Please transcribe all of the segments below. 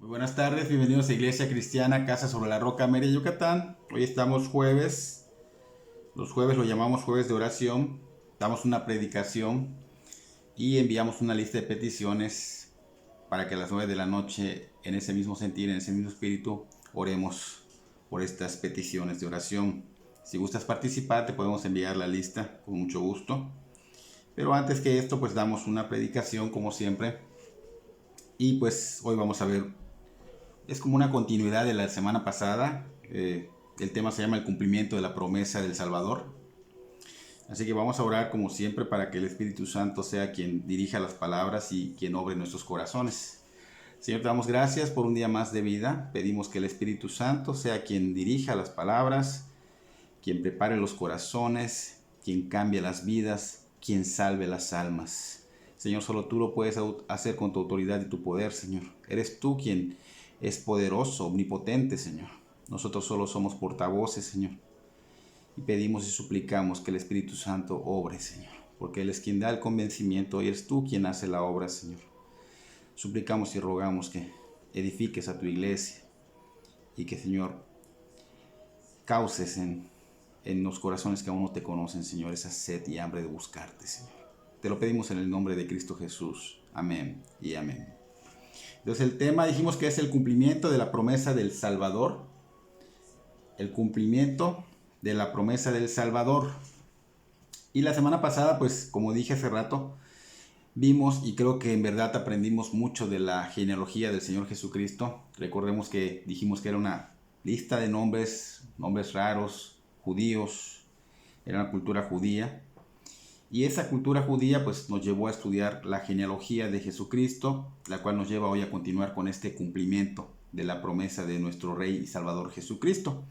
Muy buenas tardes, bienvenidos a Iglesia Cristiana Casa sobre la Roca, Mérida, Yucatán. Hoy estamos jueves, los jueves lo llamamos jueves de oración, damos una predicación y enviamos una lista de peticiones para que a las 9 de la noche, en ese mismo sentir, en ese mismo espíritu, oremos por estas peticiones de oración. Si gustas participar, te podemos enviar la lista con mucho gusto. Pero antes que esto, pues damos una predicación como siempre. Y pues hoy vamos a ver, es como una continuidad de la semana pasada. El tema se llama el cumplimiento de la promesa del Salvador. Así que vamos a orar como siempre para que el Espíritu Santo sea quien dirija las palabras y quien obre en nuestros corazones. Señor, te damos gracias por un día más de vida. Pedimos que el Espíritu Santo sea quien dirija las palabras, quien prepare los corazones, quien cambie las vidas, quien salve las almas. Señor, solo tú lo puedes hacer con tu autoridad y tu poder, Señor. Eres tú quien es poderoso, omnipotente, Señor. Nosotros solo somos portavoces, Señor. Y pedimos y suplicamos que el Espíritu Santo obre, Señor. Porque Él es quien da el convencimiento y eres tú quien hace la obra, Señor. Suplicamos y rogamos que edifiques a tu iglesia y que, Señor, causes en los corazones que aún no te conocen, Señor, esa sed y hambre de buscarte, Señor. Te lo pedimos en el nombre de Cristo Jesús. Amén y amén. Entonces el tema dijimos que es el cumplimiento de la promesa del Salvador. El cumplimiento de la promesa del Salvador. Y la semana pasada, pues como dije hace rato, vimos y creo que en verdad aprendimos mucho de la genealogía del Señor Jesucristo. Recordemos que dijimos que era una lista de nombres raros, judíos, era una cultura judía. Y esa cultura judía pues nos llevó a estudiar la genealogía de Jesucristo, la cual nos lleva hoy a continuar con este cumplimiento de la promesa de nuestro Rey y Salvador Jesucristo.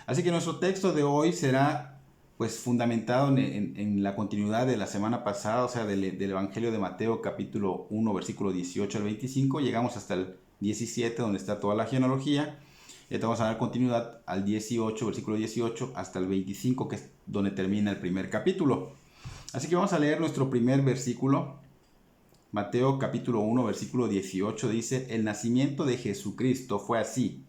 Así que nuestro texto de hoy será pues fundamentado en la continuidad de la semana pasada, o sea, del Evangelio de Mateo capítulo 1, versículo 18 al 25. Llegamos hasta el 17, donde está toda la genealogía. Y vamos a dar continuidad al 18, versículo 18, hasta el 25, que es donde termina el primer capítulo. Así que vamos a leer nuestro primer versículo. Mateo capítulo 1, versículo 18 dice: El nacimiento de Jesucristo fue así.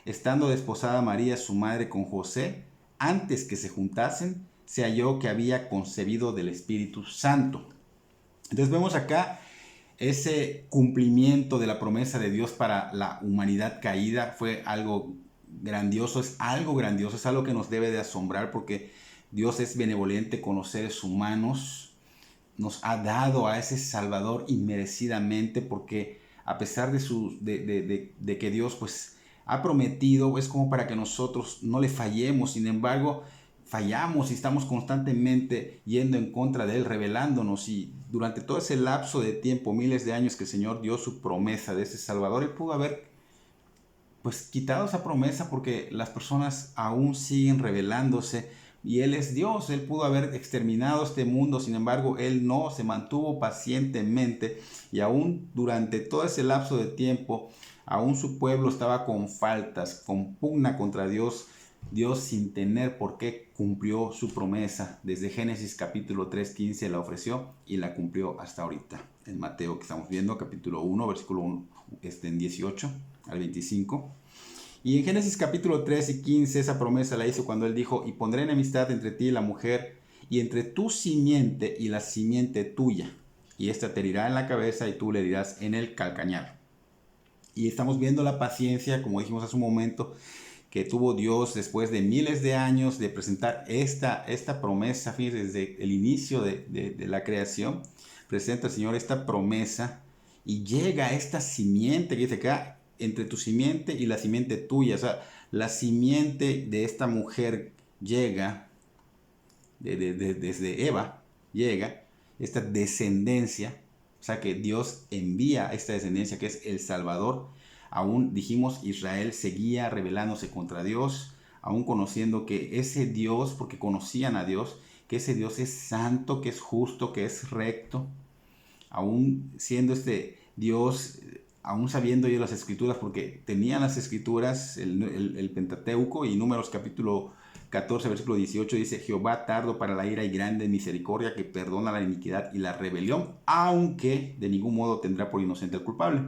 Estando desposada María, su madre, con José, antes que se juntasen, se halló que había concebido del Espíritu Santo. Entonces vemos acá ese cumplimiento de la promesa de Dios para la humanidad caída. Fue algo grandioso, es algo que nos debe de asombrar, porque Dios es benevolente con los seres humanos. Nos ha dado a ese Salvador inmerecidamente, porque a pesar de que Dios pues ha prometido, es como para que nosotros no le fallemos. Sin embargo, fallamos y estamos constantemente yendo en contra de Él, rebelándonos. Y durante todo ese lapso de tiempo, miles de años que el Señor dio su promesa de ese Salvador, Él pudo haber pues quitado esa promesa, porque las personas aún siguen rebelándose. Y Él es Dios, Él pudo haber exterminado este mundo, sin embargo, Él no, se mantuvo pacientemente, y aún durante todo ese lapso de tiempo, aún su pueblo estaba con faltas, con pugna contra Dios. Dios, sin tener por qué, cumplió su promesa. Desde Génesis capítulo 3:15 la ofreció y la cumplió hasta ahorita. En Mateo, que estamos viendo, capítulo 1, versículo 1, en 18 al 25. Y en Génesis capítulo 3 y 15 esa promesa la hizo cuando Él dijo: y pondré enemistad entre ti y la mujer, y entre tu simiente y la simiente tuya, y ésta te herirá en la cabeza y tú le herirás en el calcañar. Y estamos viendo la paciencia, como dijimos hace un momento, que tuvo Dios después de miles de años de presentar esta promesa. Fíjense, desde el inicio de la creación presenta el Señor esta promesa, y llega esta simiente que dice acá: entre tu simiente y la simiente tuya. O sea, la simiente de esta mujer llega, desde Eva, llega esta descendencia. O sea, que Dios envía esta descendencia, que es el Salvador. Aún dijimos, Israel seguía rebelándose contra Dios, aún conociendo que ese Dios, porque conocían a Dios, que ese Dios es santo, que es justo, que es recto. Aún siendo este Dios, aún sabiendo ellos las escrituras, porque tenían las escrituras, el Pentateuco. Y Números capítulo 14, versículo 18 dice: Jehová tardo para la ira y grande en misericordia, que perdona la iniquidad y la rebelión, aunque de ningún modo tendrá por inocente al culpable.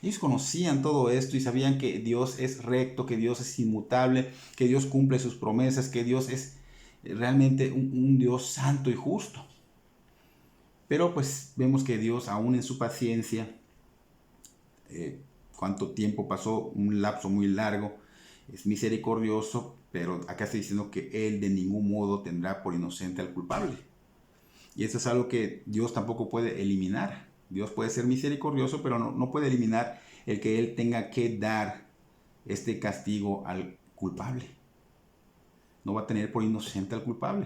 Ellos conocían todo esto y sabían que Dios es recto, que Dios es inmutable, que Dios cumple sus promesas, que Dios es realmente un Dios santo y justo. Pero pues vemos que Dios, aún en su paciencia, cuánto tiempo pasó, un lapso muy largo, es misericordioso, pero acá está diciendo que Él de ningún modo tendrá por inocente al culpable. Y eso es algo que Dios tampoco puede eliminar. Dios puede ser misericordioso, pero no puede eliminar el que Él tenga que dar este castigo al culpable. No va a tener por inocente al culpable.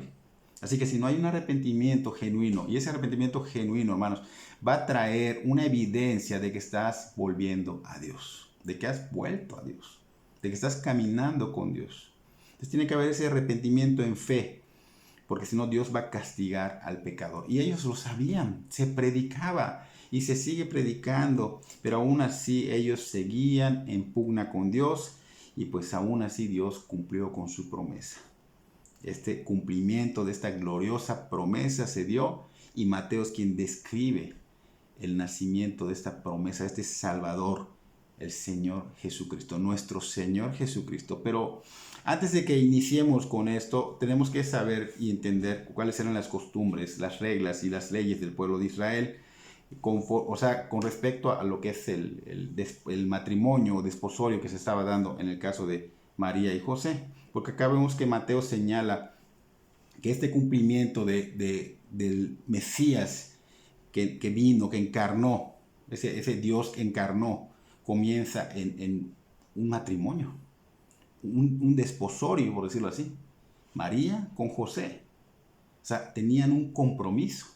Así que si no hay un arrepentimiento genuino, y ese arrepentimiento genuino, hermanos, va a traer una evidencia de que estás volviendo a Dios, de que has vuelto a Dios, de que estás caminando con Dios. Entonces tiene que haber ese arrepentimiento en fe, porque si no Dios va a castigar al pecador. Y ellos lo sabían, se predicaba y se sigue predicando, pero aún así ellos seguían en pugna con Dios y pues aún así Dios cumplió con su promesa. Este cumplimiento de esta gloriosa promesa se dio y Mateo es quien describe el nacimiento de esta promesa, este Salvador, el Señor Jesucristo, nuestro Señor Jesucristo. Pero antes de que iniciemos con esto, tenemos que saber y entender cuáles eran las costumbres, las reglas y las leyes del pueblo de Israel, con respecto a lo que es el matrimonio o desposorio que se estaba dando en el caso de María y José. Porque acá vemos que Mateo señala que este cumplimiento del Mesías que vino, que encarnó, ese Dios que encarnó, comienza en un matrimonio, un desposorio, por decirlo así. María con José. O sea, tenían un compromiso.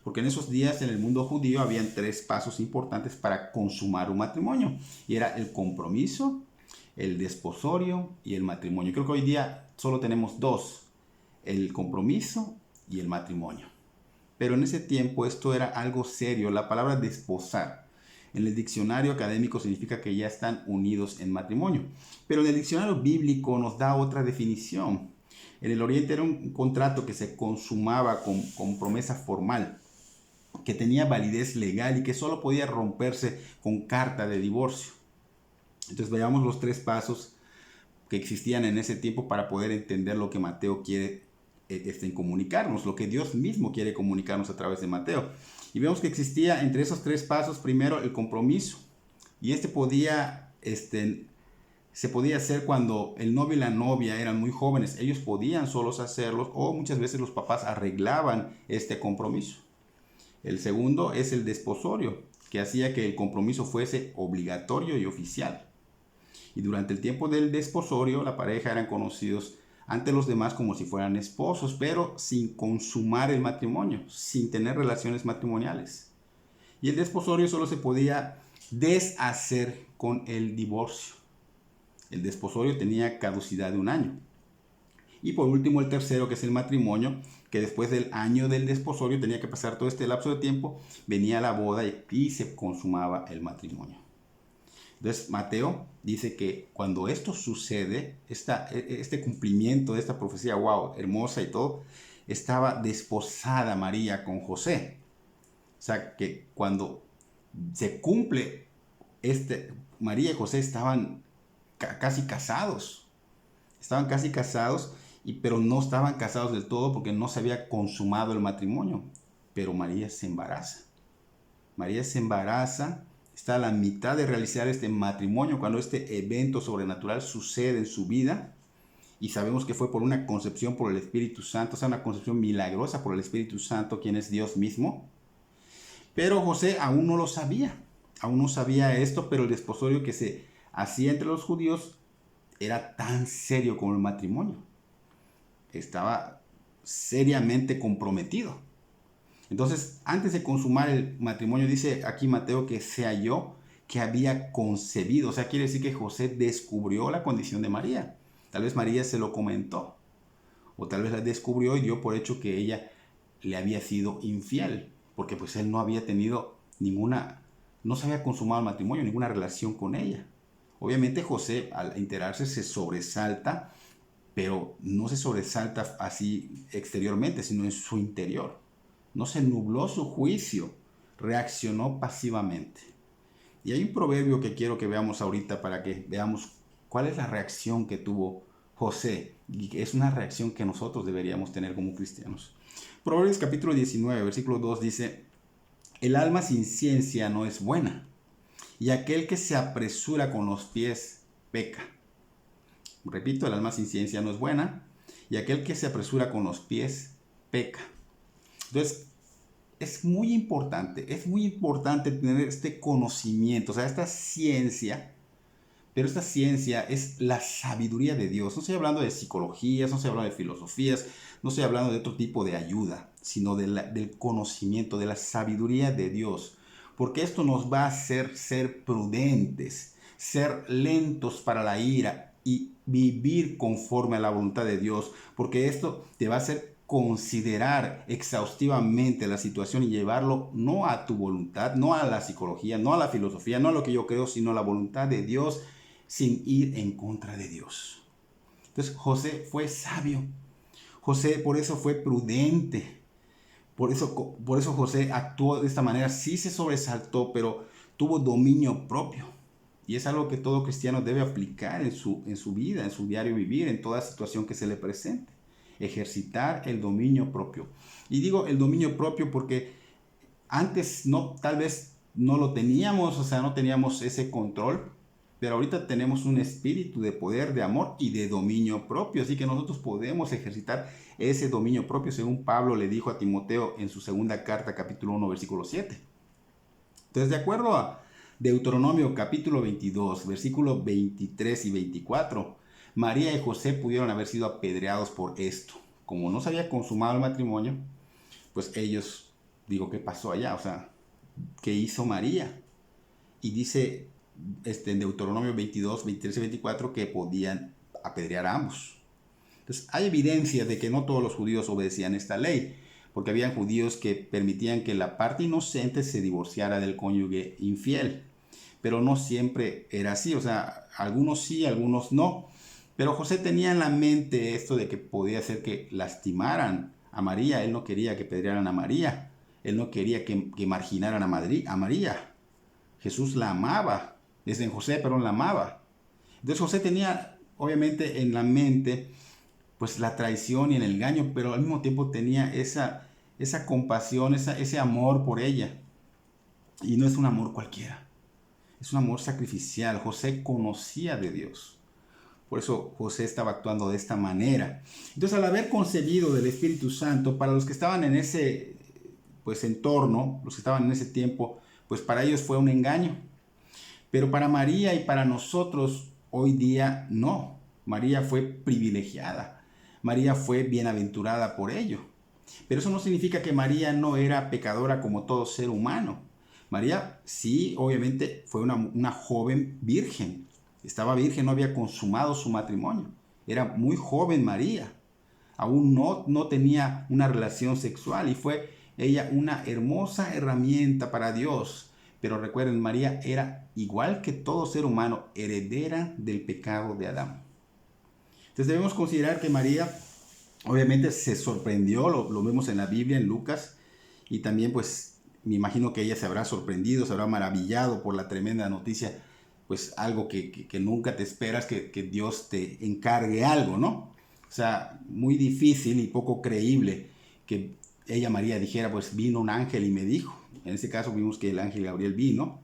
Porque en esos días en el mundo judío habían 3 pasos importantes para consumar un matrimonio. Y era el compromiso, el desposorio y el matrimonio. Creo que hoy día solo tenemos 2, el compromiso y el matrimonio. Pero en ese tiempo esto era algo serio. La palabra desposar en el diccionario académico significa que ya están unidos en matrimonio. Pero en el diccionario bíblico nos da otra definición. En el Oriente era un contrato que se consumaba con promesa formal, que tenía validez legal y que solo podía romperse con carta de divorcio. Entonces veamos los 3 pasos que existían en ese tiempo para poder entender lo que Mateo quiere comunicarnos, lo que Dios mismo quiere comunicarnos a través de Mateo. Y vemos que existía entre esos 3 pasos, primero el compromiso, y se podía hacer cuando el novio y la novia eran muy jóvenes. Ellos podían solos hacerlos, o muchas veces los papás arreglaban este compromiso. El segundo es el desposorio, que hacía que el compromiso fuese obligatorio y oficial. Y durante el tiempo del desposorio, la pareja eran conocidos ante los demás como si fueran esposos, pero sin consumar el matrimonio, sin tener relaciones matrimoniales. Y el desposorio solo se podía deshacer con el divorcio. El desposorio tenía caducidad de 1 año. Y por último el tercero, que es el matrimonio, que después del año del desposorio tenía que pasar todo este lapso de tiempo, venía la boda y se consumaba el matrimonio. Entonces Mateo dice que cuando esto sucede, este cumplimiento de esta profecía, wow, hermosa y todo, estaba desposada María con José. O sea que cuando se cumple María y José estaban casi casados. Estaban casi casados, pero no estaban casados del todo porque no se había consumado el matrimonio. Pero María se embaraza. María se embaraza. Está a la mitad de realizar este matrimonio cuando este evento sobrenatural sucede en su vida, y sabemos que fue por una concepción por el Espíritu Santo, o sea, una concepción milagrosa por el Espíritu Santo, quien es Dios mismo. Pero José aún no lo sabía, aún no sabía esto, pero el desposorio que se hacía entre los judíos era tan serio como el matrimonio. Estaba seriamente comprometido. Entonces, antes de consumar el matrimonio, dice aquí Mateo que se halló que había concebido. O sea, quiere decir que José descubrió la condición de María. Tal vez María se lo comentó. O tal vez la descubrió y dio por hecho que ella le había sido infiel. Porque pues él no había tenido no se había consumado el matrimonio, ninguna relación con ella. Obviamente José al enterarse se sobresalta, pero no se sobresalta así exteriormente, sino en su interior. No se nubló su juicio, reaccionó pasivamente. Y hay un proverbio que quiero que veamos ahorita para que veamos cuál es la reacción que tuvo José. Y que es una reacción que nosotros deberíamos tener como cristianos. Proverbios capítulo 19, versículo 2 dice: el alma sin ciencia no es buena, y aquel que se apresura con los pies peca. Repito, el alma sin ciencia no es buena, y aquel que se apresura con los pies peca. Entonces, es muy importante tener este conocimiento, o sea, esta ciencia, pero esta ciencia es la sabiduría de Dios. No estoy hablando de psicologías, no estoy hablando de filosofías, no estoy hablando de otro tipo de ayuda, sino del conocimiento, de la sabiduría de Dios. Porque esto nos va a hacer ser prudentes, ser lentos para la ira y vivir conforme a la voluntad de Dios. Porque esto te va a hacer considerar exhaustivamente la situación y llevarlo no a tu voluntad, no a la psicología, no a la filosofía, no a lo que yo creo, sino a la voluntad de Dios, sin ir en contra de Dios. Entonces José fue sabio. José por eso fue prudente. Por eso José actuó de esta manera. Sí se sobresaltó, pero tuvo dominio propio. Y es algo que todo cristiano debe aplicar en su vida, en su diario vivir, en toda situación que se le presente. Ejercitar el dominio propio. Y digo el dominio propio porque antes tal vez no lo teníamos, o sea, no teníamos ese control, pero ahorita tenemos un espíritu de poder, de amor y de dominio propio, así que nosotros podemos ejercitar ese dominio propio, según Pablo le dijo a Timoteo en su segunda carta, capítulo 1, versículo 7. Entonces, de acuerdo a Deuteronomio capítulo 22, versículos 23 y 24, María y José pudieron haber sido apedreados por esto. Como no se había consumado el matrimonio, pues ellos, ¿qué pasó allá? O sea, ¿qué hizo María? Y dice en Deuteronomio 22, 23 y 24 que podían apedrear a ambos. Entonces, hay evidencia de que no todos los judíos obedecían esta ley, porque habían judíos que permitían que la parte inocente se divorciara del cónyuge infiel. Pero no siempre era así, o sea, algunos sí, algunos no. Pero José tenía en la mente esto de que podía ser que lastimaran a María. Él no quería que apedrearan a María. Él no quería que marginaran a María. Jesús la amaba. Desde José, pero la amaba. Entonces José tenía obviamente en la mente pues la traición y el engaño, pero al mismo tiempo tenía esa compasión, ese amor por ella. Y no es un amor cualquiera. Es un amor sacrificial. José conocía de Dios. Por eso José estaba actuando de esta manera. Entonces, al haber concebido del Espíritu Santo, para los que estaban en ese entorno, los que estaban en ese tiempo, pues para ellos fue un engaño. Pero para María y para nosotros hoy día no. María fue privilegiada. María fue bienaventurada por ello. Pero eso no significa que María no era pecadora como todo ser humano. María sí, obviamente, fue una joven virgen. Estaba virgen, no había consumado su matrimonio. Era muy joven María. Aún no tenía una relación sexual y fue ella una hermosa herramienta para Dios. Pero recuerden, María era, igual que todo ser humano, heredera del pecado de Adán. Entonces debemos considerar que María obviamente se sorprendió, lo vemos en la Biblia, en Lucas, y también pues me imagino que ella se habrá sorprendido, se habrá maravillado por la tremenda noticia, pues algo que nunca te esperas, que Dios te encargue algo, ¿no? O sea, muy difícil y poco creíble que ella, María, dijera, pues vino un ángel y me dijo. En este caso vimos que el ángel Gabriel vino.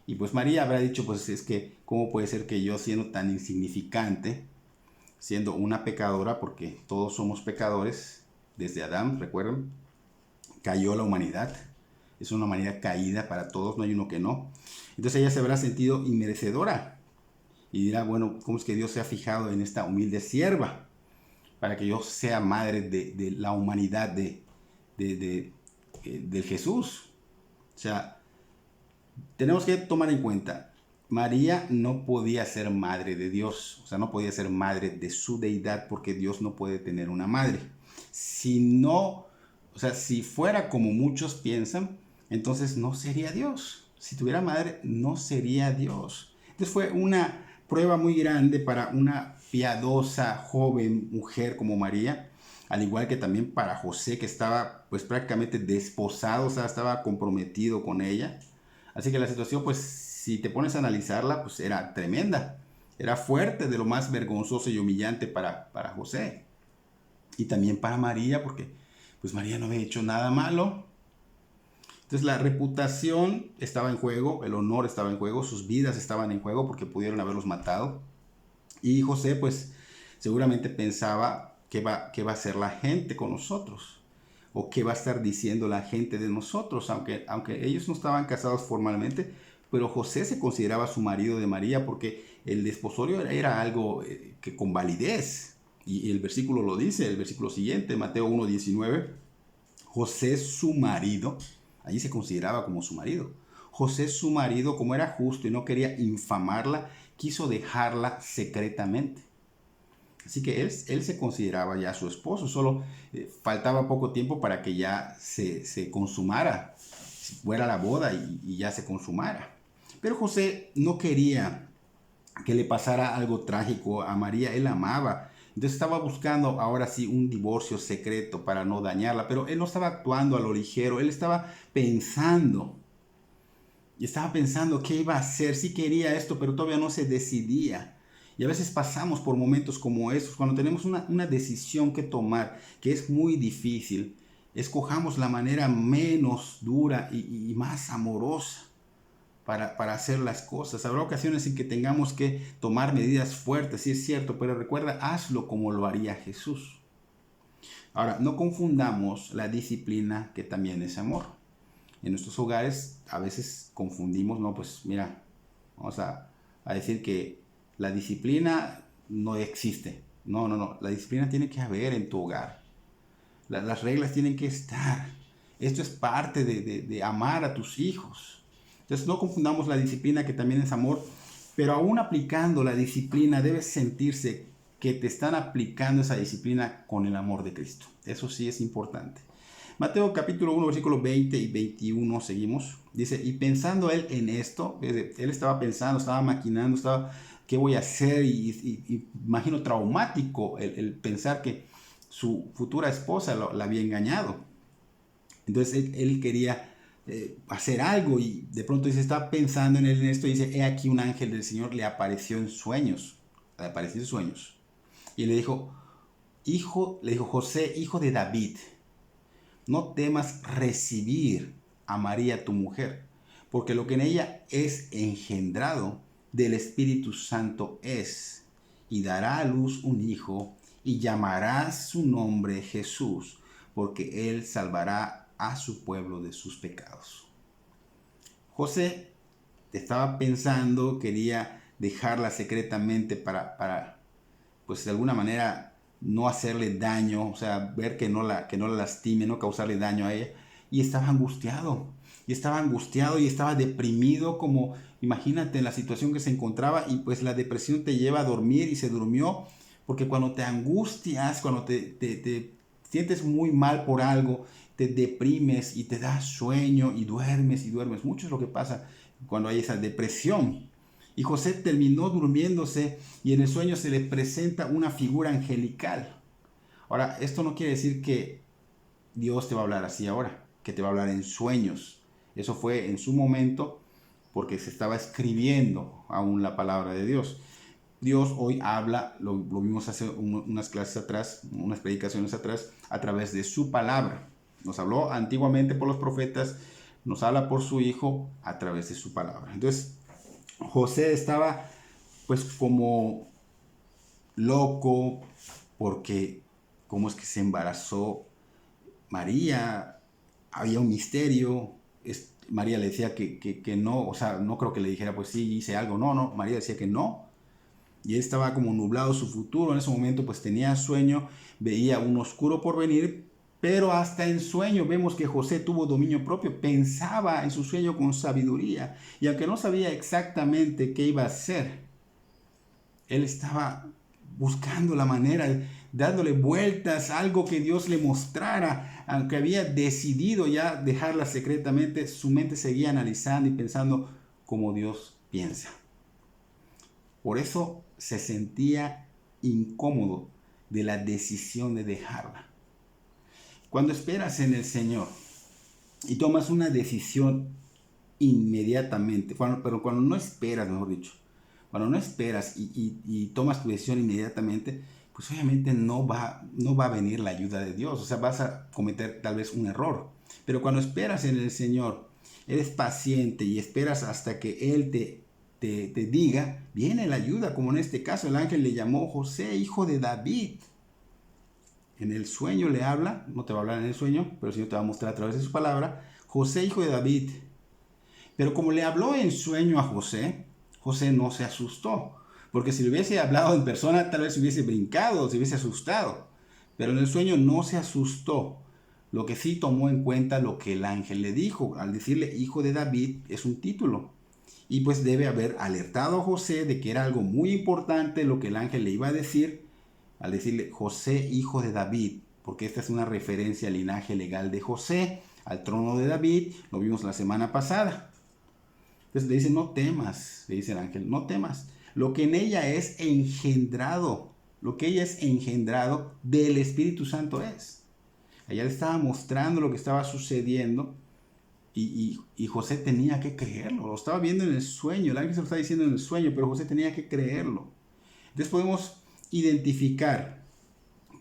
Y pues María habrá dicho, pues es que, ¿cómo puede ser que yo, siendo tan insignificante, siendo una pecadora, porque todos somos pecadores, desde Adán, recuerden, cayó la humanidad, es una humanidad caída para todos, no hay uno que no. Entonces ella se habrá sentido inmerecedora y dirá, bueno, ¿cómo es que Dios se ha fijado en esta humilde sierva para que yo sea madre de la humanidad del Jesús? O sea, tenemos que tomar en cuenta, María no podía ser madre de Dios, o sea, no podía ser madre de su deidad porque Dios no puede tener una madre. Si fuera como muchos piensan, entonces no sería Dios. Si tuviera madre, no sería Dios. Entonces fue una prueba muy grande para una piadosa joven mujer como María, al igual que también para José, que estaba pues prácticamente desposado, o sea, estaba comprometido con ella. Así que la situación pues si te pones a analizarla, pues era tremenda. Era fuerte, de lo más vergonzoso y humillante para José. Y también para María, porque pues María no había hecho nada malo. Entonces la reputación estaba en juego, el honor estaba en juego, sus vidas estaban en juego porque pudieron haberlos matado. Y José pues seguramente pensaba qué va a hacer la gente con nosotros o qué va a estar diciendo la gente de nosotros, aunque ellos no estaban casados formalmente, pero José se consideraba su marido de María porque el desposorio era algo que con validez. Y el versículo lo dice, el versículo siguiente, Mateo 1:19, José su marido, allí se consideraba como su marido. José su marido, como era justo y no quería infamarla, quiso dejarla secretamente. Así que él se consideraba ya su esposo, solo faltaba poco tiempo para que ya se consumara, fuera la boda y ya se consumara. Pero José no quería que le pasara algo trágico a María, él la amaba. Entonces estaba buscando ahora sí un divorcio secreto para no dañarla, pero él no estaba actuando a lo ligero, él estaba pensando. Y estaba pensando qué iba a hacer, sí quería esto, pero todavía no se decidía. Y a veces pasamos por momentos como estos, cuando tenemos una decisión que tomar, que es muy difícil. Escojamos la manera menos dura y más amorosa para hacer las cosas. Habrá ocasiones en que tengamos que tomar medidas fuertes, sí es cierto, pero recuerda, hazlo como lo haría Jesús. Ahora, no confundamos la disciplina que también es amor. En nuestros hogares a veces confundimos, no, pues mira, vamos a decir que la disciplina no existe. No, la disciplina tiene que haber en tu hogar. Las reglas tienen que estar. Esto es parte de amar a tus hijos. Entonces no confundamos la disciplina que también es amor, pero aún aplicando la disciplina debes sentirse que te están aplicando esa disciplina con el amor de Cristo. Eso sí es importante. Mateo capítulo 1, versículos 20 y 21, seguimos. Dice, y pensando él en esto, él estaba pensando, estaba maquinando, ¿qué voy a hacer? Y imagino traumático el pensar que su futura esposa la había engañado. Entonces él quería hacer algo y de pronto dice, está pensando en él en esto y dice, he aquí un ángel del Señor le apareció en sueños. Le apareció en sueños. Y le dijo, José, hijo de David, no temas recibir a María tu mujer, porque lo que en ella es engendrado del Espíritu Santo es, y dará a luz un hijo, y llamarás su nombre Jesús, porque él salvará a su pueblo de sus pecados. José estaba pensando, quería dejarla secretamente para pues de alguna manera no hacerle daño, o sea, ver que no la lastime, no causarle daño a ella. Y estaba angustiado, y estaba deprimido, como imagínate la situación que se encontraba, y pues la depresión te lleva a dormir y se durmió, porque cuando te angustias, cuando te sientes muy mal por algo, te deprimes y te da sueño y duermes. Mucho es lo que pasa cuando hay esa depresión. Y José terminó durmiéndose y en el sueño se le presenta una figura angelical. Ahora, esto no quiere decir que Dios te va a hablar así ahora, que te va a hablar en sueños. Eso fue en su momento porque se estaba escribiendo aún la palabra de Dios. Dios hoy habla, lo vimos hace unas clases atrás, unas predicaciones atrás, a través de su palabra. Nos habló antiguamente por los profetas, nos habla por su Hijo a través de su palabra. Entonces, José estaba pues como loco porque cómo es que se embarazó María, había un misterio, María le decía que no, o sea, no creo que le dijera pues sí, hice algo, no, María decía que no, y él estaba como nublado su futuro, en ese momento pues tenía sueño, veía un oscuro porvenir, pero hasta en sueño vemos que José tuvo dominio propio, pensaba en su sueño con sabiduría, y aunque no sabía exactamente qué iba a hacer, él estaba buscando la manera, dándole vueltas, algo que Dios le mostrara, aunque había decidido ya dejarla secretamente, su mente seguía analizando y pensando como Dios piensa. Por eso se sentía incómodo de la decisión de dejarla. Cuando esperas en el Señor y tomas una decisión inmediatamente, pero cuando no esperas, mejor dicho, cuando no esperas y tomas tu decisión inmediatamente, pues obviamente no va a venir la ayuda de Dios, o sea, vas a cometer tal vez un error. Pero cuando esperas en el Señor, eres paciente y esperas hasta que Él te diga, viene la ayuda, como en este caso el ángel le llamó José, hijo de David. En el sueño le habla, no te va a hablar en el sueño, pero el Señor te va a mostrar a través de su palabra, José, hijo de David. Pero como le habló en sueño a José, José no se asustó, porque si le hubiese hablado en persona, tal vez se hubiese brincado, se hubiese asustado. Pero en el sueño no se asustó. Lo que sí tomó en cuenta lo que el ángel le dijo. Al decirle hijo de David es un título. Y pues debe haber alertado a José de que era algo muy importante lo que el ángel le iba a decir al decirle José, hijo de David, porque esta es una referencia al linaje legal de José, al trono de David, lo vimos la semana pasada. Entonces le dice, no temas, le dice el ángel, no temas. Lo que en ella es engendrado, lo que ella es engendrado del Espíritu Santo es. Allá le estaba mostrando lo que estaba sucediendo y José tenía que creerlo. Lo estaba viendo en el sueño, el ángel se lo está diciendo en el sueño, pero José tenía que creerlo. Entonces podemos identificar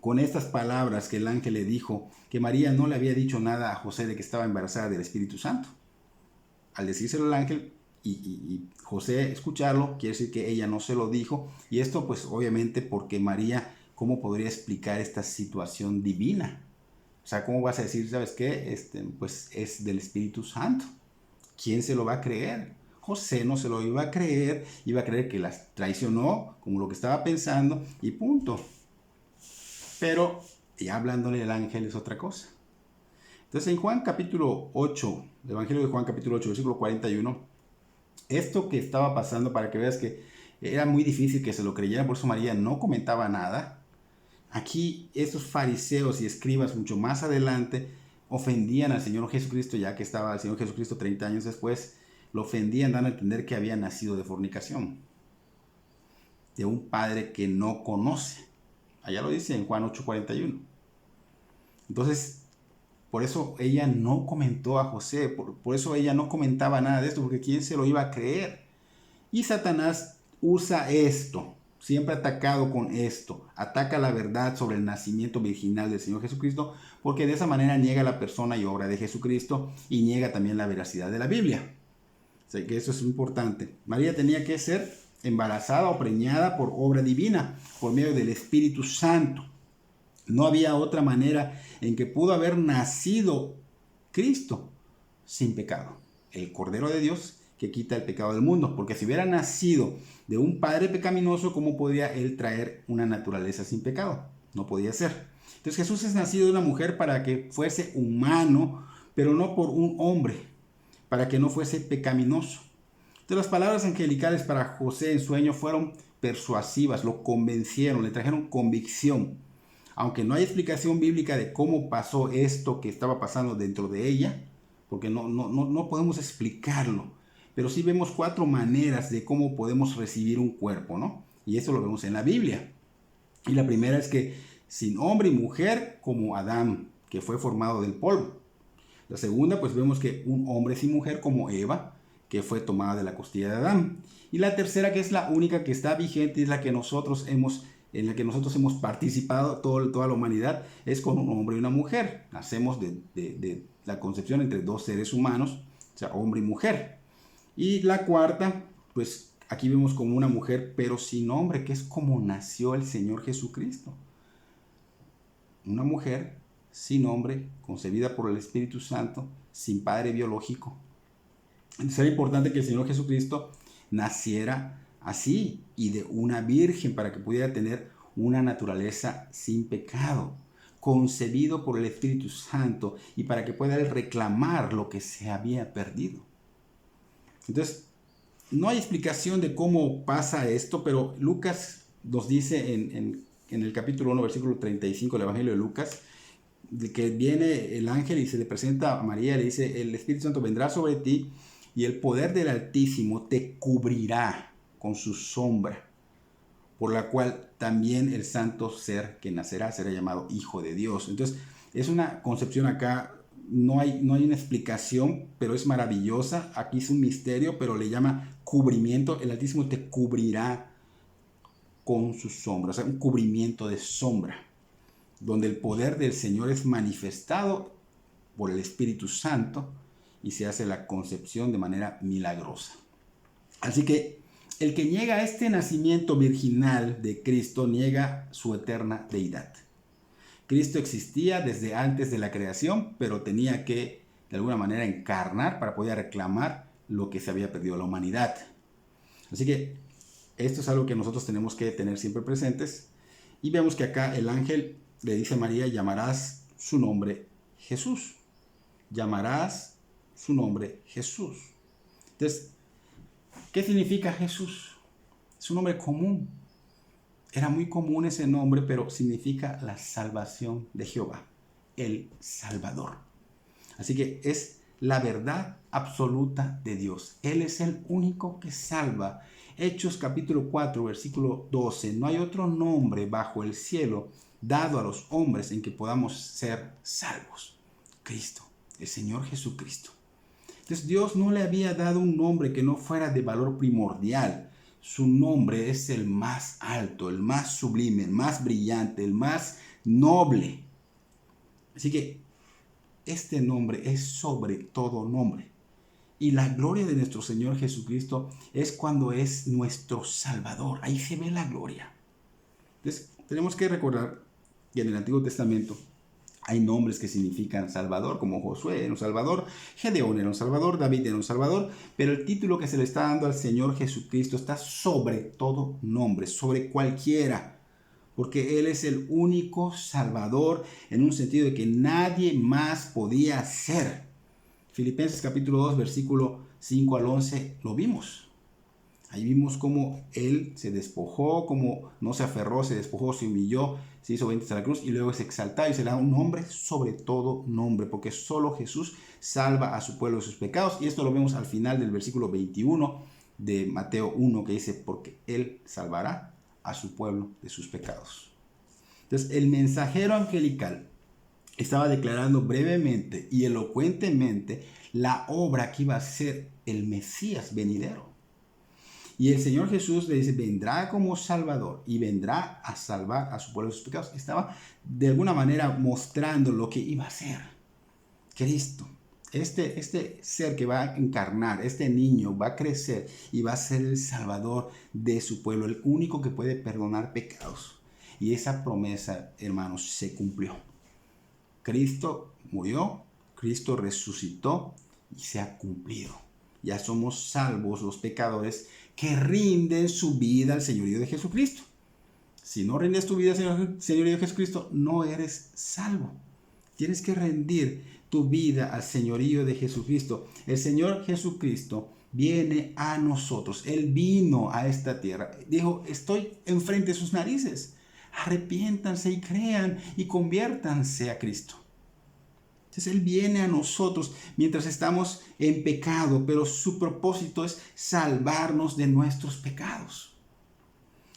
con estas palabras que el ángel le dijo que María no le había dicho nada a José de que estaba embarazada del Espíritu Santo. Al decírselo al ángel y José escucharlo, quiere decir que ella no se lo dijo. Y esto pues obviamente porque María, ¿cómo podría explicar esta situación divina? O sea, ¿cómo vas a decir, sabes qué? Pues es del Espíritu Santo. ¿Quién se lo va a creer? José no se lo iba a creer que las traicionó, como lo que estaba pensando, y punto. Pero ya hablándole al ángel es otra cosa. Entonces en Juan capítulo 8, el Evangelio de Juan capítulo 8, versículo 41, esto que estaba pasando, para que veas que era muy difícil que se lo creyeran, por eso María no comentaba nada. Aquí estos fariseos y escribas mucho más adelante ofendían al Señor Jesucristo, ya que estaba el Señor Jesucristo 30 años después, lo ofendían dando a entender que había nacido de fornicación, de un padre que no conoce. Allá lo dice en Juan 8:41. Entonces, por eso ella no comentó a José, por eso ella no comentaba nada de esto, porque ¿quién se lo iba a creer? Y Satanás usa esto, siempre atacado con esto, ataca la verdad sobre el nacimiento virginal del Señor Jesucristo, porque de esa manera niega la persona y obra de Jesucristo y niega también la veracidad de la Biblia. O sea que eso es importante. María tenía que ser embarazada o preñada por obra divina, por medio del Espíritu Santo. No había otra manera en que pudo haber nacido Cristo sin pecado, el Cordero de Dios que quita el pecado del mundo, porque si hubiera nacido de un padre pecaminoso, ¿cómo podría él traer una naturaleza sin pecado? No podía ser. Entonces Jesús es nacido de una mujer para que fuese humano, pero no por un hombre, para que no fuese pecaminoso. Entonces las palabras angelicales para José en sueño fueron persuasivas, lo convencieron, le trajeron convicción. Aunque no hay explicación bíblica de cómo pasó esto que estaba pasando dentro de ella, porque no podemos explicarlo, pero sí vemos 4 maneras de cómo podemos recibir un cuerpo, ¿no? Y eso lo vemos en la Biblia. Y la primera es que sin hombre y mujer como Adán, que fue formado del polvo. La segunda, pues vemos que un hombre sin mujer como Eva, que fue tomada de la costilla de Adán. Y la tercera, que es la única que está vigente, es la que nosotros hemos participado, toda la humanidad, es con un hombre y una mujer. Nacemos de la concepción entre dos seres humanos, o sea, hombre y mujer. Y la cuarta, pues aquí vemos como una mujer, pero sin hombre, que es como nació el Señor Jesucristo. Una mujer sin hombre, concebida por el Espíritu Santo, sin padre biológico. Entonces era importante que el Señor Jesucristo naciera así y de una virgen para que pudiera tener una naturaleza sin pecado, concebido por el Espíritu Santo y para que pueda él reclamar lo que se había perdido. Entonces, no hay explicación de cómo pasa esto, pero Lucas nos dice en el capítulo 1, versículo 35 del Evangelio de Lucas, de que viene el ángel y se le presenta a María y le dice, el Espíritu Santo vendrá sobre ti y el poder del Altísimo te cubrirá con su sombra, por la cual también el santo ser que nacerá será llamado Hijo de Dios. Entonces, es una concepción acá no hay una explicación, pero es maravillosa. Aquí es un misterio, pero le llama cubrimiento. El Altísimo te cubrirá con su sombra, o sea, un cubrimiento de sombra, donde el poder del Señor es manifestado por el Espíritu Santo y se hace la concepción de manera milagrosa. Así que el que niega este nacimiento virginal de Cristo niega su eterna deidad. Cristo existía desde antes de la creación, pero tenía que de alguna manera encarnar para poder reclamar lo que se había perdido la humanidad. Así que esto es algo que nosotros tenemos que tener siempre presentes. Y vemos que acá el ángel le dice a María: llamarás su nombre Jesús. Llamarás su nombre Jesús. Entonces, ¿qué significa Jesús? Es un nombre común. Era muy común ese nombre, pero significa la salvación de Jehová, el Salvador. Así que es la verdad absoluta de Dios. Él es el único que salva. Hechos capítulo 4, versículo 12. No hay otro nombre bajo el cielo dado a los hombres en que podamos ser salvos. Cristo, el Señor Jesucristo. Entonces Dios no le había dado un nombre que no fuera de valor primordial. Su nombre es el más alto, el más sublime, el más brillante, el más noble. Así que este nombre es sobre todo nombre. Y la gloria de nuestro Señor Jesucristo es cuando es nuestro Salvador. Ahí se ve la gloria. Entonces tenemos que recordar que en el Antiguo Testamento hay nombres que significan Salvador, como Josué era un Salvador, Gedeón era un Salvador, David era un Salvador, pero el título que se le está dando al Señor Jesucristo está sobre todo nombre, sobre cualquiera, porque Él es el único Salvador en un sentido de que nadie más podía ser. Filipenses capítulo 2, versículo 5 al 11, lo vimos. Ahí vimos cómo Él se despojó, cómo no se aferró, se despojó, se humilló, se hizo obediente a la cruz y luego es exaltado y se le da un nombre sobre todo nombre, porque solo Jesús salva a su pueblo de sus pecados. Y esto lo vemos al final del versículo 21 de Mateo 1, que dice: porque Él salvará a su pueblo de sus pecados. Entonces, el mensajero angelical estaba declarando brevemente y elocuentemente la obra que iba a ser el Mesías venidero. Y el Señor Jesús le dice: vendrá como Salvador y vendrá a salvar a su pueblo de sus pecados. Estaba de alguna manera mostrando lo que iba a ser Cristo. Este ser que va a encarnar, este niño va a crecer y va a ser el Salvador de su pueblo, el único que puede perdonar pecados. Y esa promesa, hermanos, se cumplió. Cristo murió, Cristo resucitó y se ha cumplido. Ya somos salvos los pecadores que rinden su vida al señorío de Jesucristo. Si no rindes tu vida al señorío de Jesucristo, no eres salvo. Tienes que rendir tu vida al señorío de Jesucristo. El Señor Jesucristo viene a nosotros. Él vino a esta tierra. Dijo: estoy enfrente de sus narices. Arrepiéntanse y crean y conviértanse a Cristo. Entonces Él viene a nosotros mientras estamos en pecado, pero su propósito es salvarnos de nuestros pecados.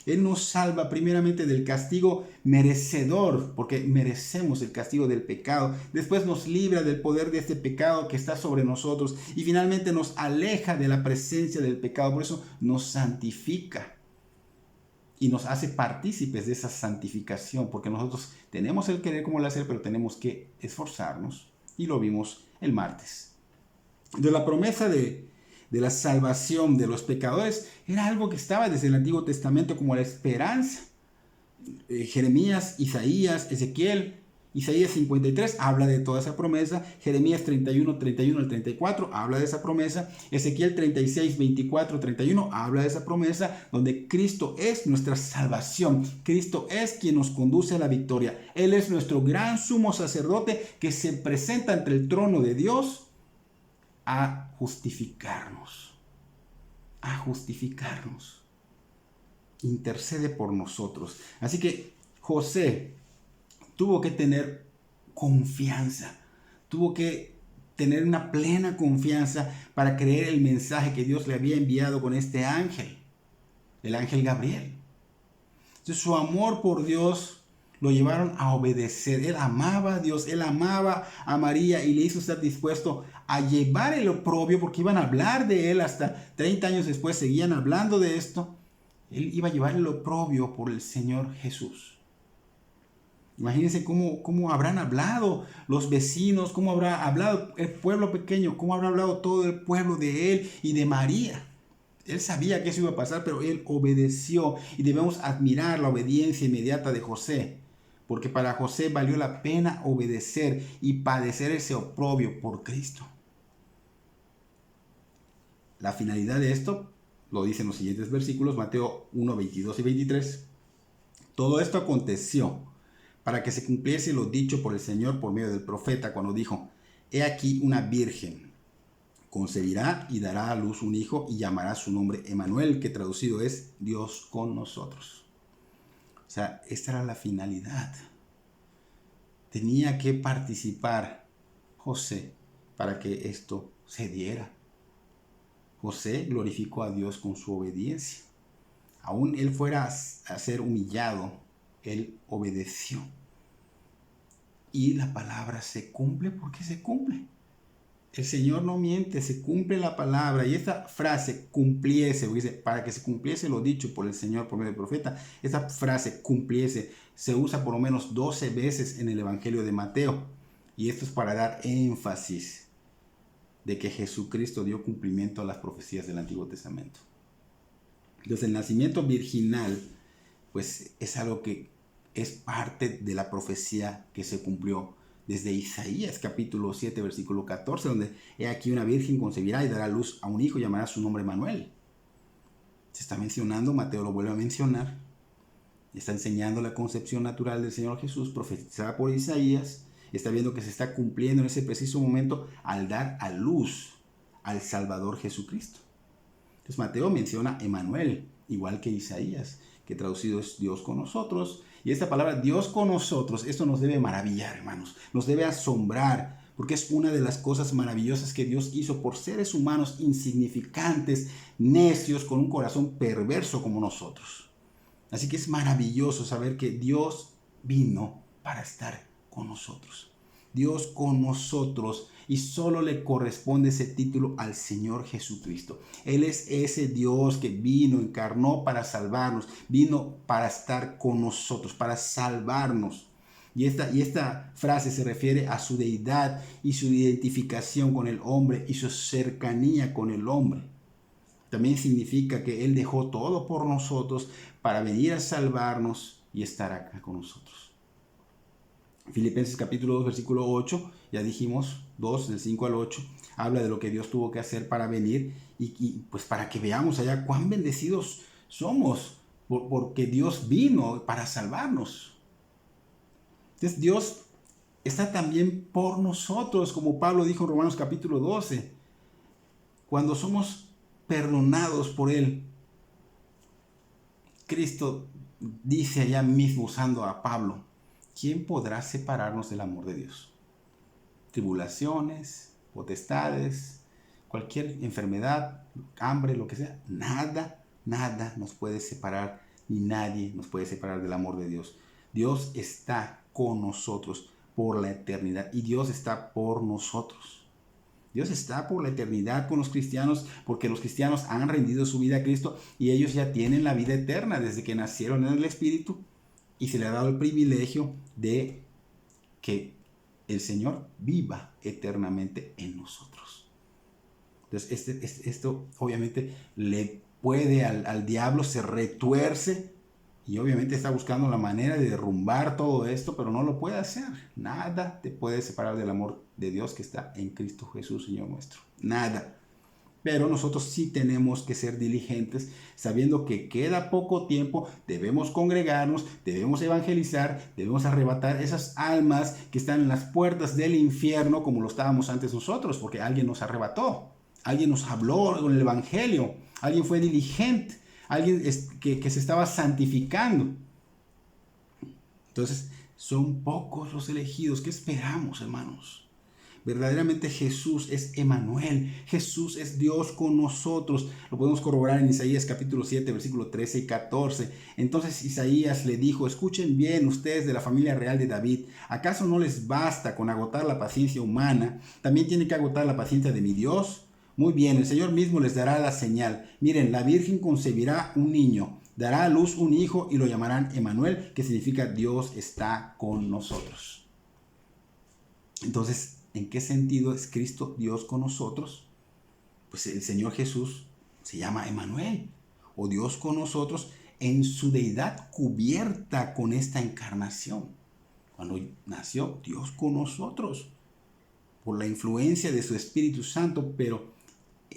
Él nos salva primeramente del castigo merecedor, porque merecemos el castigo del pecado. Después nos libra del poder de este pecado que está sobre nosotros y finalmente nos aleja de la presencia del pecado. Por eso nos santifica y nos hace partícipes de esa santificación, porque nosotros tenemos el querer como el hacer, pero tenemos que esforzarnos, y lo vimos el martes. De la promesa de la salvación de los pecadores era algo que estaba desde el Antiguo Testamento como la esperanza. Jeremías, Isaías, Ezequiel, Isaías 53 habla de toda esa promesa. Jeremías 31 al 34 habla de esa promesa. Ezequiel 36, 24, 31 habla de esa promesa, donde Cristo es nuestra salvación. Cristo es quien nos conduce a la victoria. Él es nuestro gran sumo sacerdote que se presenta ante el trono de Dios a justificarnos. A justificarnos. Intercede por nosotros. Así que José tuvo que tener confianza, tuvo que tener una plena confianza para creer el mensaje que Dios le había enviado con este ángel, el ángel Gabriel. Entonces su amor por Dios lo llevaron a obedecer. Él amaba a Dios, él amaba a María y le hizo estar dispuesto a llevar el oprobio, porque iban a hablar de él hasta 30 años después, seguían hablando de esto. Él iba a llevar el oprobio por el Señor Jesús. Imagínense cómo habrán hablado los vecinos, cómo habrá hablado el pueblo pequeño, cómo habrá hablado todo el pueblo de él y de María. Él sabía que eso iba a pasar, pero él obedeció. Y debemos admirar la obediencia inmediata de José, porque para José valió la pena obedecer y padecer ese oprobio por Cristo. La finalidad de esto lo dicen los siguientes versículos, Mateo 1, 22 y 23. Todo esto aconteció para que se cumpliese lo dicho por el Señor por medio del profeta, cuando dijo: He aquí una virgen concebirá y dará a luz un hijo y llamará su nombre Emmanuel, que traducido es Dios con nosotros. O sea, esta era la finalidad. Tenía que participar José para que esto se diera. José glorificó a Dios con su obediencia. Aún él fuera a ser humillado, él obedeció. Y la palabra se cumple porque se cumple. El Señor no miente, se cumple la palabra. Y esta frase cumpliese, dice, para que se cumpliese lo dicho por el Señor por medio del profeta, esta frase cumpliese se usa por lo menos 12 veces en el Evangelio de Mateo. Y esto es para dar énfasis de que Jesucristo dio cumplimiento a las profecías del Antiguo Testamento. Entonces el nacimiento virginal pues es algo que es parte de la profecía que se cumplió desde Isaías capítulo 7 versículo 14, donde he aquí una virgen concebirá y dará a luz a un hijo y llamará su nombre Emmanuel. Se está mencionando, Mateo lo vuelve a mencionar, está enseñando la concepción natural del Señor Jesús profetizada por Isaías. Está viendo que se está cumpliendo en ese preciso momento al dar a luz al Salvador Jesucristo. Entonces Mateo menciona Emmanuel, igual que Isaías, que traducido es Dios con nosotros. Y esta palabra Dios con nosotros, esto nos debe maravillar, hermanos, nos debe asombrar, porque es una de las cosas maravillosas que Dios hizo por seres humanos insignificantes, necios, con un corazón perverso como nosotros. Así que es maravilloso saber que Dios vino para estar con nosotros. Dios con nosotros, y solo le corresponde ese título al Señor Jesucristo. Él es ese Dios que vino, encarnó para salvarnos, vino para estar con nosotros, para salvarnos. Y esta frase se refiere a su deidad y su identificación con el hombre y su cercanía con el hombre. También significa que Él dejó todo por nosotros para venir a salvarnos y estar acá con nosotros. Filipenses capítulo 2 versículo 8, ya dijimos, 2 del 5 al 8, habla de lo que Dios tuvo que hacer para venir y pues para que veamos allá cuán bendecidos somos porque Dios vino para salvarnos. Entonces Dios está también por nosotros, como Pablo dijo en Romanos capítulo 12, cuando somos perdonados por Él. Cristo dice allá mismo usando a Pablo: ¿quién podrá separarnos del amor de Dios? Tribulaciones, potestades, cualquier enfermedad, hambre, lo que sea, nada nos puede separar, ni nadie nos puede separar del amor de Dios. Dios está con nosotros por la eternidad y Dios está por nosotros. Dios está por la eternidad con los cristianos, porque los cristianos han rendido su vida a Cristo y ellos ya tienen la vida eterna desde que nacieron en el Espíritu. Y se le ha dado el privilegio de que el Señor viva eternamente en nosotros. Entonces, esto obviamente le puede al diablo, se retuerce y obviamente está buscando la manera de derrumbar todo esto, pero no lo puede hacer. Nada te puede separar del amor de Dios que está en Cristo Jesús, Señor nuestro. Nada. Pero nosotros sí tenemos que ser diligentes, sabiendo que queda poco tiempo, debemos congregarnos, debemos evangelizar, debemos arrebatar esas almas que están en las puertas del infierno, como lo estábamos antes nosotros, porque alguien nos arrebató, alguien nos habló con el evangelio, alguien fue diligente, alguien que se estaba santificando. Entonces, son pocos los elegidos. ¿Qué esperamos, hermanos? Verdaderamente Jesús es Emmanuel. Jesús es Dios con nosotros. Lo podemos corroborar en Isaías capítulo 7, versículo 13 y 14. Entonces Isaías le dijo: escuchen bien ustedes de la familia real de David. ¿Acaso no les basta con agotar la paciencia humana? ¿También tienen que agotar la paciencia de mi Dios? Muy bien, el Señor mismo les dará la señal. Miren, la Virgen concebirá un niño, dará a luz un hijo y lo llamarán Emmanuel, que significa Dios está con nosotros. Entonces, ¿en qué sentido es Cristo Dios con nosotros? Pues el Señor Jesús se llama Emmanuel, o Dios con nosotros, en su deidad cubierta con esta encarnación. Cuando nació, Dios con nosotros, por la influencia de su Espíritu Santo, pero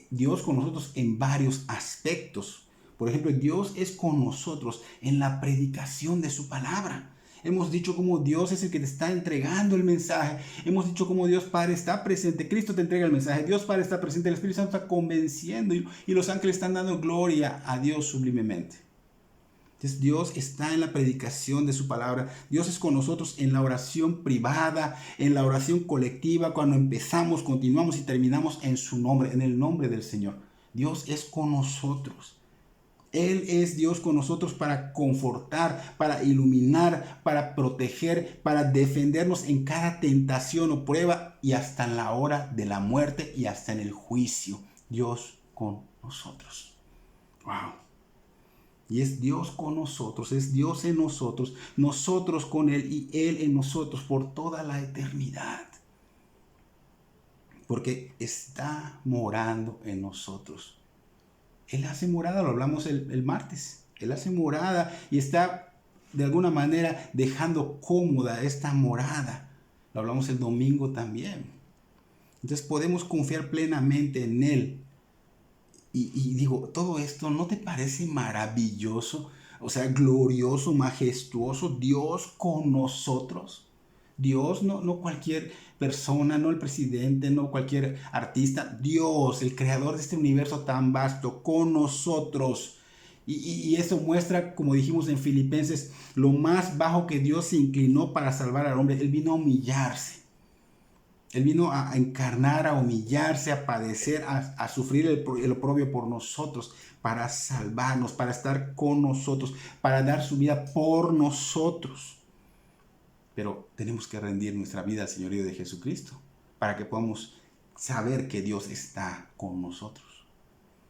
Dios con nosotros en varios aspectos. Por ejemplo, Dios es con nosotros en la predicación de su palabra. Hemos dicho cómo Dios es el que te está entregando el mensaje. Hemos dicho cómo Dios Padre está presente. Cristo te entrega el mensaje. Dios Padre está presente. El Espíritu Santo está convenciendo y los ángeles están dando gloria a Dios sublimemente. Entonces Dios está en la predicación de su palabra. Dios es con nosotros en la oración privada, en la oración colectiva, cuando empezamos, continuamos y terminamos en su nombre, en el nombre del Señor. Dios es con nosotros. Él es Dios con nosotros para confortar, para iluminar, para proteger, para defendernos en cada tentación o prueba y hasta en la hora de la muerte y hasta en el juicio. Dios con nosotros. ¡Wow! Y es Dios con nosotros, es Dios en nosotros, nosotros con Él y Él en nosotros por toda la eternidad. Porque está morando en nosotros. Él hace morada, lo hablamos el martes. Él hace morada y está de alguna manera dejando cómoda esta morada. Lo hablamos el domingo también. Entonces podemos confiar plenamente en Él. Y digo, todo esto, ¿no te parece maravilloso? O sea, glorioso, majestuoso, Dios con nosotros. Dios, no cualquier persona, no el presidente, no cualquier artista. Dios, el creador de este universo tan vasto, con nosotros. Y eso muestra, como dijimos en Filipenses, lo más bajo que Dios se inclinó para salvar al hombre. Él vino a humillarse. Él vino a encarnar, a humillarse, a padecer, a sufrir el oprobio por nosotros, para salvarnos, para estar con nosotros, para dar su vida por nosotros. Pero tenemos que rendir nuestra vida al señorío de Jesucristo para que podamos saber que Dios está con nosotros.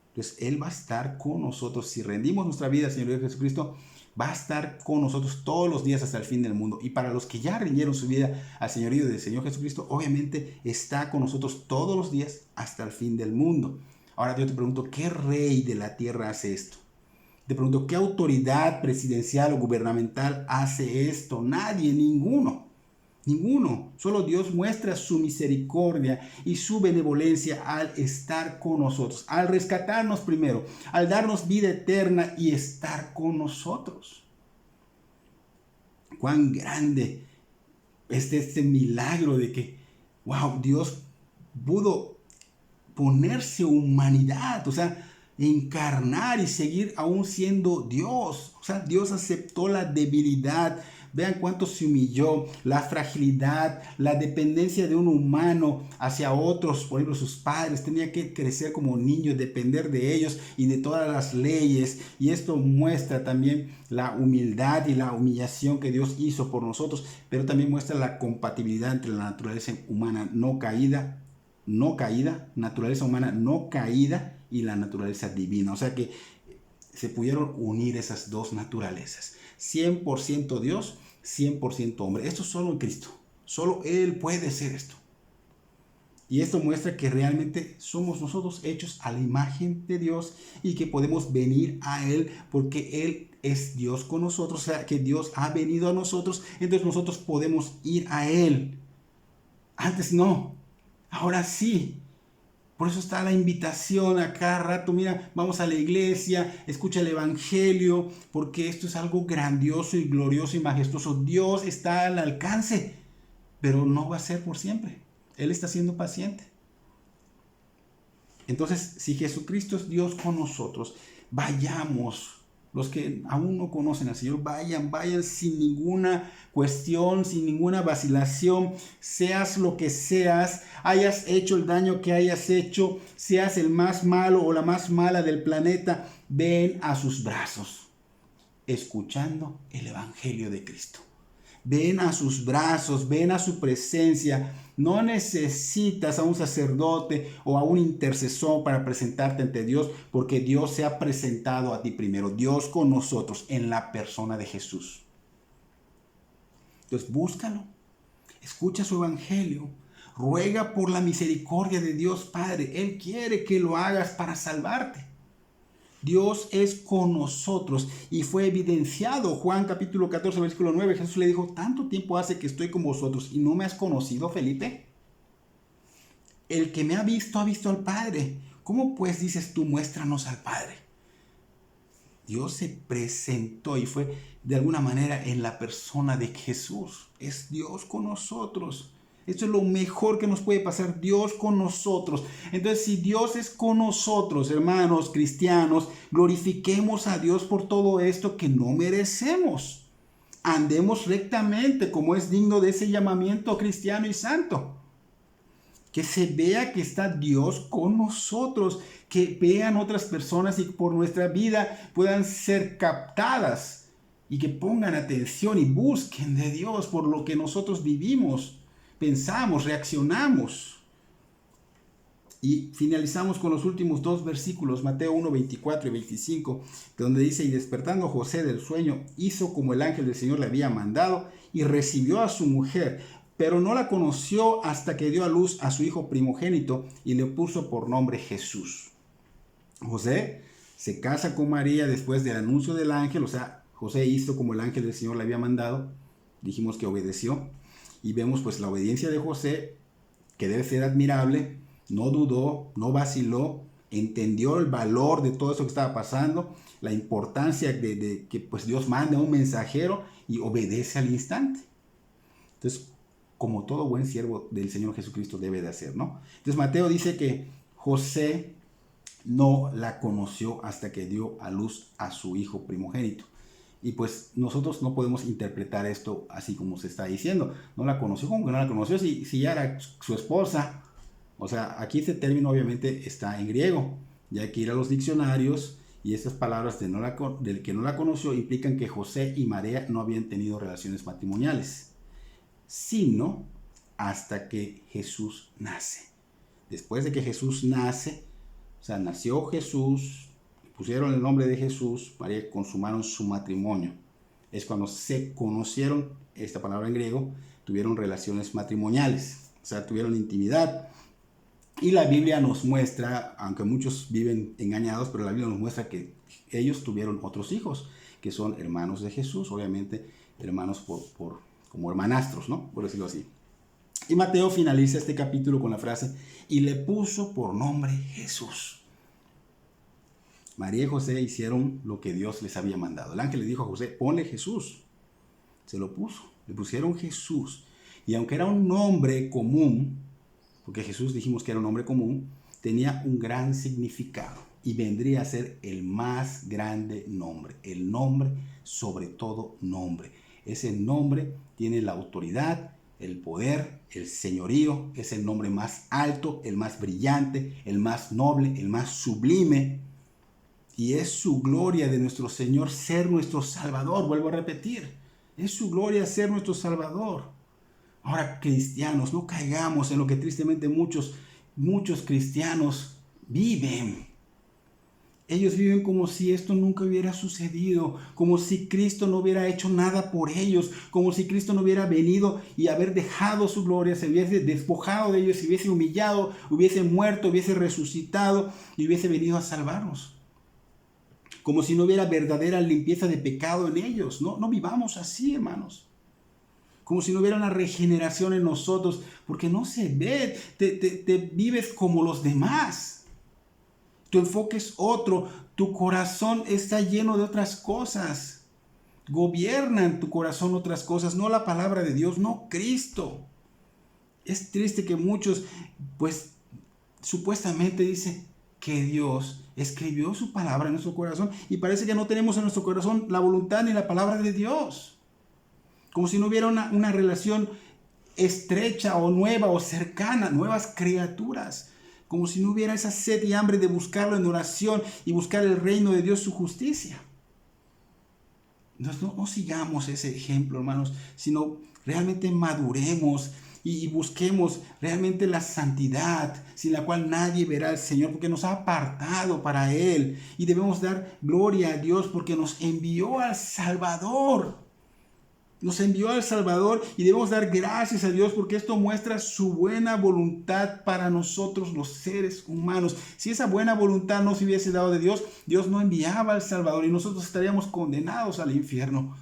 Entonces, Él va a estar con nosotros. Si rendimos nuestra vida al señorío de Jesucristo, va a estar con nosotros todos los días hasta el fin del mundo. Y para los que ya rindieron su vida al señorío del Señor Jesucristo, obviamente está con nosotros todos los días hasta el fin del mundo. Ahora yo te pregunto, ¿qué rey de la tierra hace esto? Te pregunto, ¿qué autoridad presidencial o gubernamental hace esto? Nadie, ninguno. Ninguno. Solo Dios muestra su misericordia y su benevolencia al estar con nosotros, al rescatarnos primero, al darnos vida eterna y estar con nosotros. Cuán grande es este milagro de que, wow, Dios pudo ponerse humanidad, o sea, encarnar y seguir aún siendo Dios. O sea, Dios aceptó la debilidad. Vean cuánto se humilló, la fragilidad, la dependencia de un humano hacia otros, por ejemplo sus padres. Tenía que crecer como niño, depender de ellos y de todas las leyes. Y esto muestra también la humildad y la humillación que Dios hizo por nosotros, pero también muestra la compatibilidad entre la naturaleza humana no caída, naturaleza humana no caída y la naturaleza divina. O sea que se pudieron unir esas dos naturalezas. 100% Dios, 100% hombre. Esto solo en Cristo. Solo Él puede ser esto. Y esto muestra que realmente somos nosotros hechos a la imagen de Dios y que podemos venir a Él porque Él es Dios con nosotros. O sea, que Dios ha venido a nosotros. Entonces nosotros podemos ir a Él. Antes no. Ahora sí. Por eso está la invitación a cada rato. Mira, vamos a la iglesia, escucha el evangelio, porque esto es algo grandioso y glorioso y majestuoso. Dios está al alcance, pero no va a ser por siempre. Él está siendo paciente. Entonces, si Jesucristo es Dios con nosotros, vayamos Los que aún no conocen al Señor, vayan sin ninguna cuestión, sin ninguna vacilación, seas lo que seas, hayas hecho el daño que hayas hecho, seas el más malo o la más mala del planeta, ven a sus brazos, escuchando el Evangelio de Cristo. Ven a sus brazos, ven a su presencia. No necesitas a un sacerdote o a un intercesor para presentarte ante Dios, porque Dios se ha presentado a ti primero. Dios con nosotros en la persona de Jesús. Entonces búscalo, escucha su evangelio, ruega por la misericordia de Dios Padre. Él quiere que lo hagas para salvarte. Dios es con nosotros y fue evidenciado. Juan capítulo 14, versículo 9, Jesús le dijo: ¿tanto tiempo hace que estoy con vosotros y no me has conocido, Felipe? El que me ha visto al Padre. ¿Cómo pues dices tú, muéstranos al Padre? Dios se presentó y fue de alguna manera en la persona de Jesús. Es Dios con nosotros. Esto es lo mejor que nos puede pasar, Dios con nosotros. Entonces, si Dios es con nosotros, hermanos cristianos, glorifiquemos a Dios por todo esto que no merecemos. Andemos rectamente como es digno de ese llamamiento cristiano y santo. Que se vea que está Dios con nosotros, que vean otras personas y por nuestra vida puedan ser captadas y que pongan atención y busquen de Dios por lo que nosotros vivimos. Pensamos, reaccionamos. Y finalizamos con los últimos dos versículos, Mateo 1, 24 y 25, donde dice: y despertando José del sueño, hizo como el ángel del Señor le había mandado y recibió a su mujer, pero no la conoció hasta que dio a luz a su hijo primogénito y le puso por nombre Jesús. José se casa con María después del anuncio del ángel, o sea, José hizo como el ángel del Señor le había mandado, dijimos que obedeció. Y vemos pues la obediencia de José, que debe ser admirable. No dudó, no vaciló, entendió el valor de todo eso que estaba pasando, la importancia de que pues Dios manda un mensajero y obedece al instante. Entonces, como todo buen siervo del Señor Jesucristo debe de hacer, ¿no? Entonces Mateo dice que José no la conoció hasta que dio a luz a su hijo primogénito. Y pues nosotros no podemos interpretar esto así como se está diciendo. No la conoció, como que no la conoció, si ya era su esposa. O sea, aquí este término obviamente está en griego. Ya hay que ir a los diccionarios y estas palabras del que no la conoció implican que José y María no habían tenido relaciones matrimoniales, sino hasta que Jesús nace. Después de que Jesús nace, o sea, nació Jesús, pusieron el nombre de Jesús, María, consumaron su matrimonio. Es cuando se conocieron, esta palabra en griego, tuvieron relaciones matrimoniales, o sea, tuvieron intimidad. Y la Biblia nos muestra, aunque muchos viven engañados, pero la Biblia nos muestra que ellos tuvieron otros hijos, que son hermanos de Jesús, obviamente hermanos como hermanastros, ¿no? Por decirlo así. Y Mateo finaliza este capítulo con la frase: y le puso por nombre Jesús. María y José hicieron lo que Dios les había mandado. El ángel le dijo a José: ponle Jesús. Se lo puso. Le pusieron Jesús. Y aunque era un nombre común, porque Jesús dijimos que era un nombre común, tenía un gran significado. Y vendría a ser el más grande nombre. El nombre sobre todo nombre. Ese nombre tiene la autoridad, el poder, el señorío. Es el nombre más alto, el más brillante, el más noble, el más sublime. Y es su gloria de nuestro Señor ser nuestro Salvador. Vuelvo a repetir, es su gloria ser nuestro Salvador. Ahora, cristianos, no caigamos en lo que tristemente muchos cristianos viven. Ellos viven como si esto nunca hubiera sucedido, como si Cristo no hubiera hecho nada por ellos, como si Cristo no hubiera venido y haber dejado su gloria, se hubiese despojado de ellos, se hubiese humillado, hubiese muerto, hubiese resucitado y hubiese venido a salvarnos. Como si no hubiera verdadera limpieza de pecado en ellos. No vivamos así, hermanos. Como si no hubiera una regeneración en nosotros, porque no se ve. Te vives como los demás. Tu enfoque es otro. Tu corazón está lleno de otras cosas. Gobierna en tu corazón otras cosas, no la palabra de Dios, no Cristo. Es triste que muchos, pues, supuestamente dicen que Dios escribió su palabra en nuestro corazón y parece que no tenemos en nuestro corazón la voluntad ni la palabra de Dios. Como si no hubiera una relación estrecha o nueva o cercana, nuevas criaturas. Como si no hubiera esa sed y hambre de buscarlo en oración y buscar el reino de Dios, su justicia. Entonces no sigamos ese ejemplo, hermanos, sino realmente maduremos y busquemos realmente la santidad, sin la cual nadie verá al Señor, porque nos ha apartado para Él. Y debemos dar gloria a Dios porque nos envió al Salvador. Nos envió al Salvador y debemos dar gracias a Dios porque esto muestra su buena voluntad para nosotros los seres humanos. Si esa buena voluntad no se hubiese dado de Dios, Dios no enviaba al Salvador y nosotros estaríamos condenados al infierno.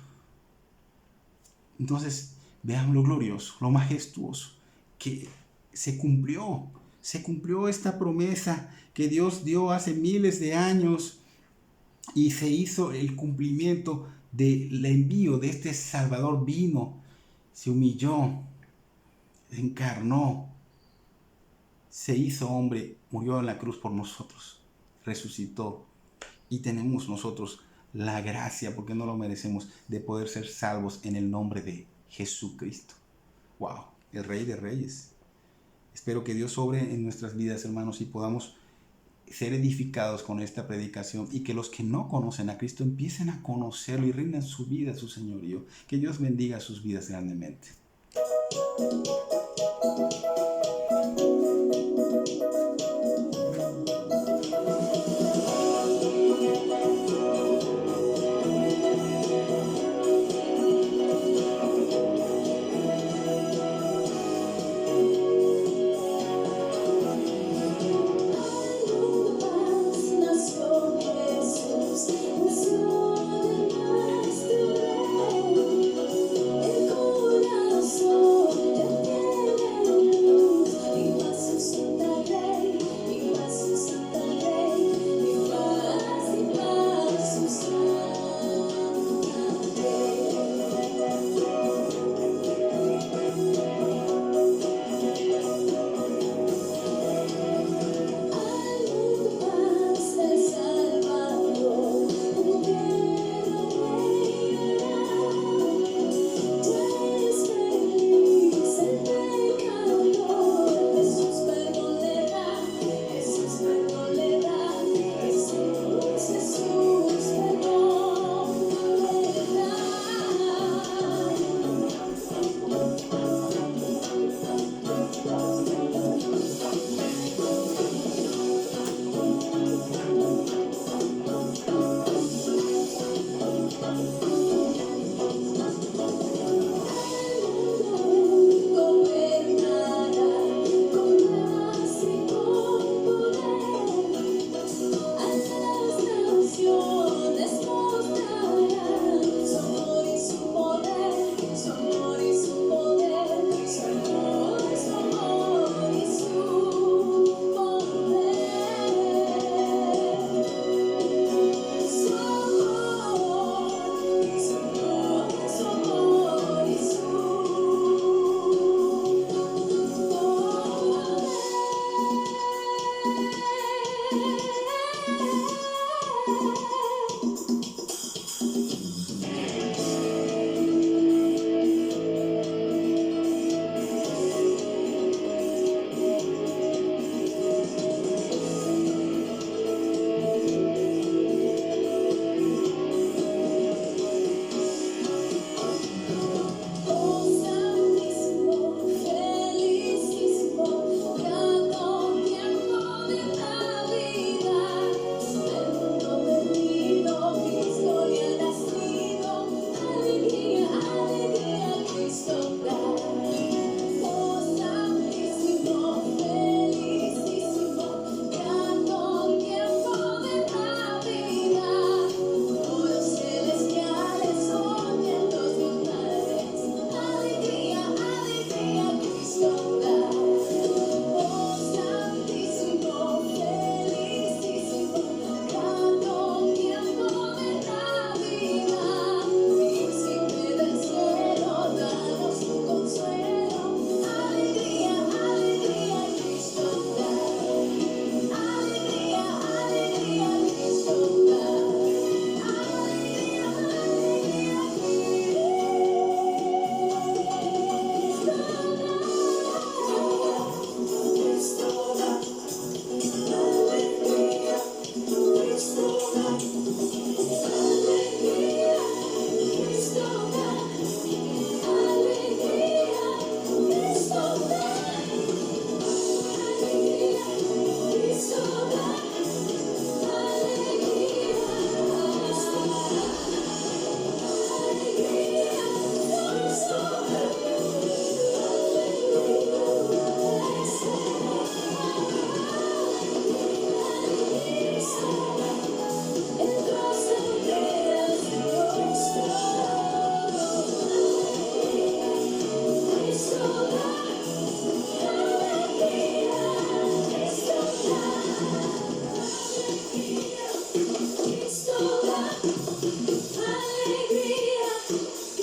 Entonces, vean lo glorioso, lo majestuoso, que se cumplió esta promesa que Dios dio hace miles de años y se hizo el cumplimiento del envío de este Salvador. Vino, se humilló, encarnó, se hizo hombre, murió en la cruz por nosotros, resucitó y tenemos nosotros la gracia, porque no lo merecemos, de poder ser salvos en el nombre de Jesucristo. ¡Wow! El Rey de Reyes. Espero que Dios obre en nuestras vidas, hermanos, y podamos ser edificados con esta predicación y que los que no conocen a Cristo empiecen a conocerlo y rindan su vida a su señorío. Que Dios bendiga sus vidas grandemente.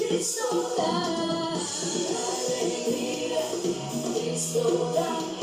Cristo da alegría, Cristo da